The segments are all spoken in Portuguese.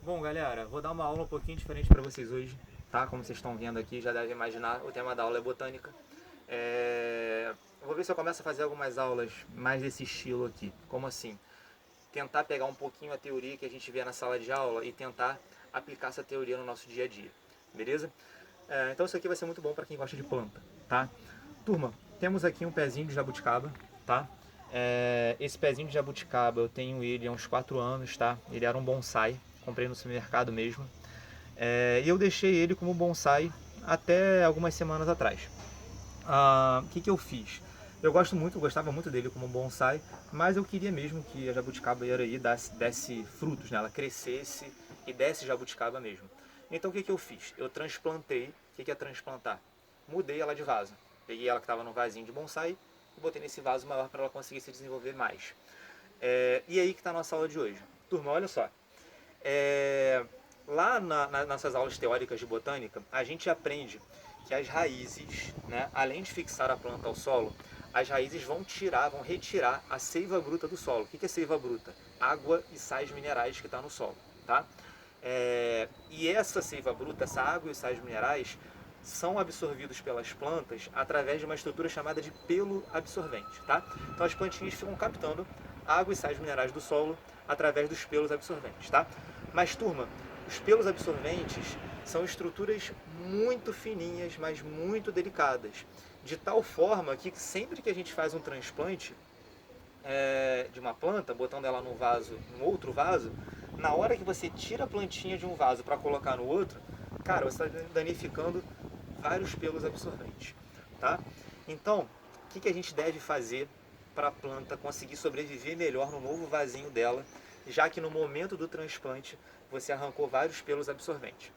Bom, galera, vou dar uma aula um pouquinho diferente para vocês hoje, tá? Como vocês estão vendo aqui, já devem imaginar, o tema da aula é botânica. Vou ver se eu começo a fazer algumas aulas mais desse estilo aqui. Como assim? Tentar pegar um pouquinho a teoria que a gente vê na sala de aula e tentar aplicar essa teoria no nosso dia a dia, beleza? Então isso aqui vai ser muito bom para quem gosta de planta, tá? Turma, temos aqui um pezinho de jabuticaba, tá? Esse pezinho de jabuticaba eu tenho ele há uns 4 anos, tá? Ele era um bonsai, comprei no supermercado mesmo. E eu deixei ele como bonsai até algumas semanas atrás. O que eu fiz? Eu gostava muito dele como bonsai, mas eu queria mesmo que a jabuticaba aí desse frutos, né? Ela crescesse e desse jabuticaba mesmo. Então o que eu fiz? Eu transplantei. O que é transplantar? Mudei ela de vaso. Peguei ela que estava no vasinho de bonsai e botei nesse vaso maior para ela conseguir se desenvolver mais. E aí que está a nossa aula de hoje. Turma, olha só. Lá nas nossas aulas teóricas de botânica, a gente aprende que as raízes, né, além de fixar a planta ao solo, as raízes vão retirar a seiva bruta do solo. O que é seiva bruta? Água e sais minerais que está no solo, tá? E essa seiva bruta, essa água e os sais minerais, são absorvidos pelas plantas através de uma estrutura chamada de pelo absorvente, tá? Então as plantinhas ficam captando água e sais minerais do solo através dos pelos absorventes, tá? Mas turma, os pelos absorventes são estruturas muito fininhas, mas muito delicadas, de tal forma que sempre que a gente faz um transplante de uma planta, botando ela num vaso, num outro vaso, na hora que você tira a plantinha de um vaso para colocar no outro, cara, você está danificando vários pelos absorventes, tá? Então, o que a gente deve fazer para a planta conseguir sobreviver melhor no novo vasinho dela, já que no momento do transplante você arrancou vários pelos absorventes?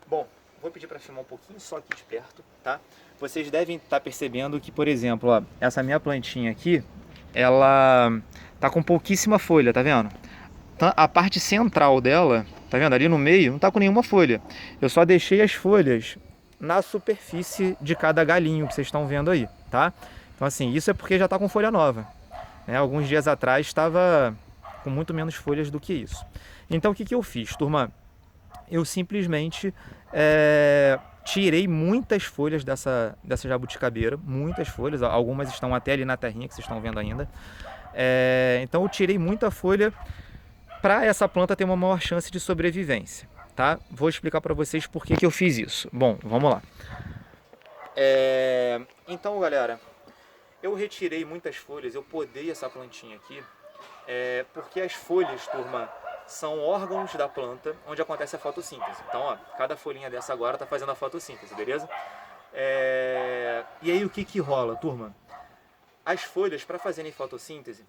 Bom, vou pedir para filmar um pouquinho só aqui de perto, tá? Vocês devem estar percebendo que, por exemplo, ó, essa minha plantinha aqui, ela tá com pouquíssima folha, tá vendo? A parte central dela, tá vendo? Ali no meio, não tá com nenhuma folha. Eu só deixei as folhas na superfície de cada galinho que vocês estão vendo aí, tá? Então assim, isso é porque já tá com folha nova, né? Alguns dias atrás estava com muito menos folhas do que isso. Então o que eu fiz, turma? Eu simplesmente tirei muitas folhas dessa jabuticabeira, muitas folhas, algumas estão até ali na terrinha que vocês estão vendo ainda. Então eu tirei muita folha para essa planta ter uma maior chance de sobrevivência, tá? Vou explicar para vocês por que eu fiz isso. Bom, vamos lá. Então, galera, eu retirei muitas folhas, eu podei essa plantinha aqui, porque as folhas, turma, são órgãos da planta onde acontece a fotossíntese. Então, ó, cada folhinha dessa agora está fazendo a fotossíntese, beleza? E aí o que rola, turma? As folhas, para fazerem fotossíntese,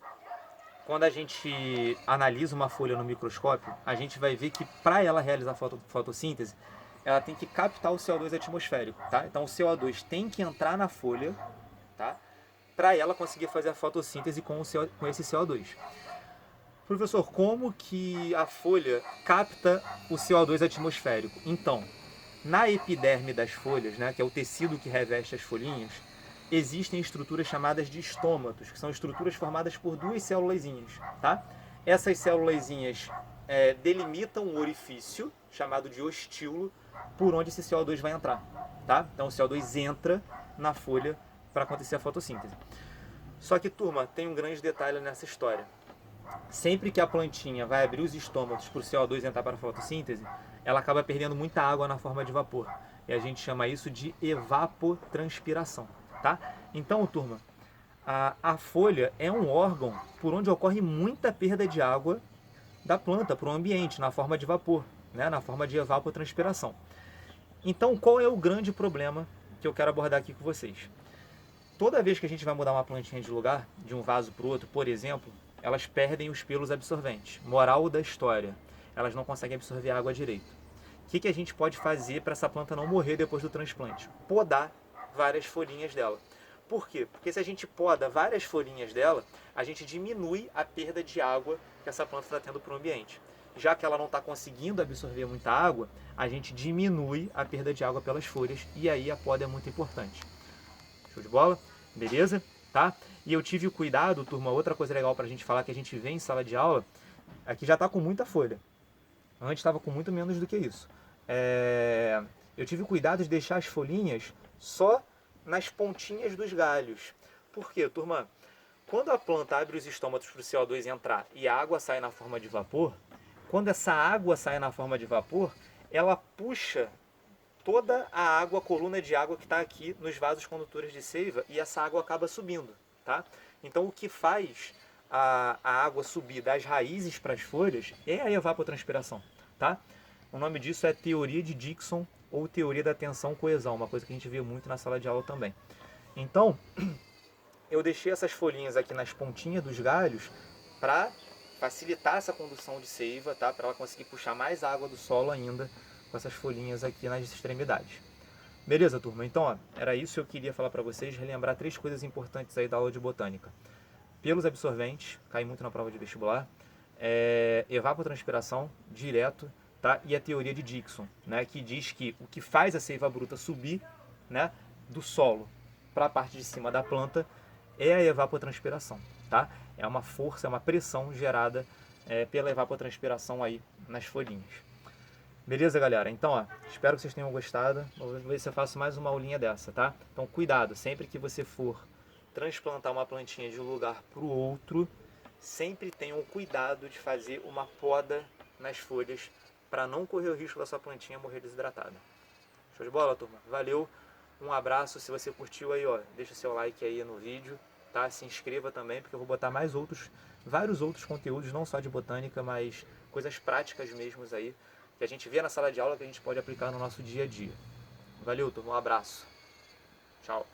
quando a gente analisa uma folha no microscópio, a gente vai ver que para ela realizar fotossíntese, ela tem que captar o CO2 atmosférico, tá? Então o CO2 tem que entrar na folha, tá? Para ela conseguir fazer a fotossíntese com esse CO2. Professor, como que a folha capta o CO2 atmosférico? Então, na epiderme das folhas, né, que é o tecido que reveste as folhinhas, existem estruturas chamadas de estômatos, que são estruturas formadas por duas célulazinhas, tá? Essas célulazinhas delimitam um orifício, chamado de ostíolo, por onde esse CO2 vai entrar, tá? Então o CO2 entra na folha para acontecer a fotossíntese. Só que, turma, tem um grande detalhe nessa história. Sempre que a plantinha vai abrir os estômatos para o CO2 entrar para a fotossíntese, ela acaba perdendo muita água na forma de vapor. E a gente chama isso de evapotranspiração, tá? Então, turma, a folha é um órgão por onde ocorre muita perda de água da planta para o ambiente, na forma de vapor, né? Na forma de evapotranspiração. Então, qual é o grande problema que eu quero abordar aqui com vocês? Toda vez que a gente vai mudar uma plantinha de lugar, de um vaso para o outro, por exemplo, elas perdem os pelos absorventes. Moral da história, elas não conseguem absorver água direito. O que a gente pode fazer para essa planta não morrer depois do transplante? Podar várias folhinhas dela. Por quê? Porque se a gente poda várias folhinhas dela, a gente diminui a perda de água que essa planta está tendo para o ambiente. Já que ela não está conseguindo absorver muita água, a gente diminui a perda de água pelas folhas e aí a poda é muito importante. Show de bola? Beleza? Tá? E eu tive o cuidado, turma, outra coisa legal pra gente falar que a gente vê em sala de aula, aqui já tá com muita folha. Antes estava com muito menos do que isso. Eu tive cuidado de deixar as folhinhas só nas pontinhas dos galhos. Por quê, turma? Quando a planta abre os estômatos para o CO2 entrar e a água sai na forma de vapor, quando essa água sai na forma de vapor, ela puxa toda a água, a coluna de água que está aqui nos vasos condutores de seiva, e essa água acaba subindo, tá? Então o que faz a água subir das raízes para as folhas é a evapotranspiração, tá? O nome disso é teoria de Dickson ou teoria da tensão-coesão, uma coisa que a gente vê muito na sala de aula também. Então, eu deixei essas folhinhas aqui nas pontinhas dos galhos para facilitar essa condução de seiva, tá? Para ela conseguir puxar mais água do solo ainda com essas folhinhas aqui nas extremidades. Beleza, turma? Então, ó, era isso que eu queria falar para vocês, relembrar 3 coisas importantes aí da aula de botânica. Pelos absorventes, cai muito na prova de vestibular, evapotranspiração direto, tá? E a teoria de Dickson, né? Que diz que o que faz a seiva bruta subir, né, do solo para a parte de cima da planta é a evapotranspiração, tá? É uma força, é uma pressão gerada pela evapotranspiração aí nas folhinhas. Beleza, galera? Então, ó, espero que vocês tenham gostado. Vou ver se eu faço mais uma aulinha dessa, tá? Então, cuidado, sempre que você for transplantar uma plantinha de um lugar para o outro, sempre tenham o cuidado de fazer uma poda nas folhas para não correr o risco da sua plantinha morrer desidratada. Show de bola, turma? Valeu, um abraço. Se você curtiu aí, ó, deixa seu like aí no vídeo, tá? Se inscreva também, porque eu vou botar vários outros conteúdos, não só de botânica, mas coisas práticas mesmo aí, que a gente vê na sala de aula que a gente pode aplicar no nosso dia a dia. Valeu, turma, um abraço. Tchau.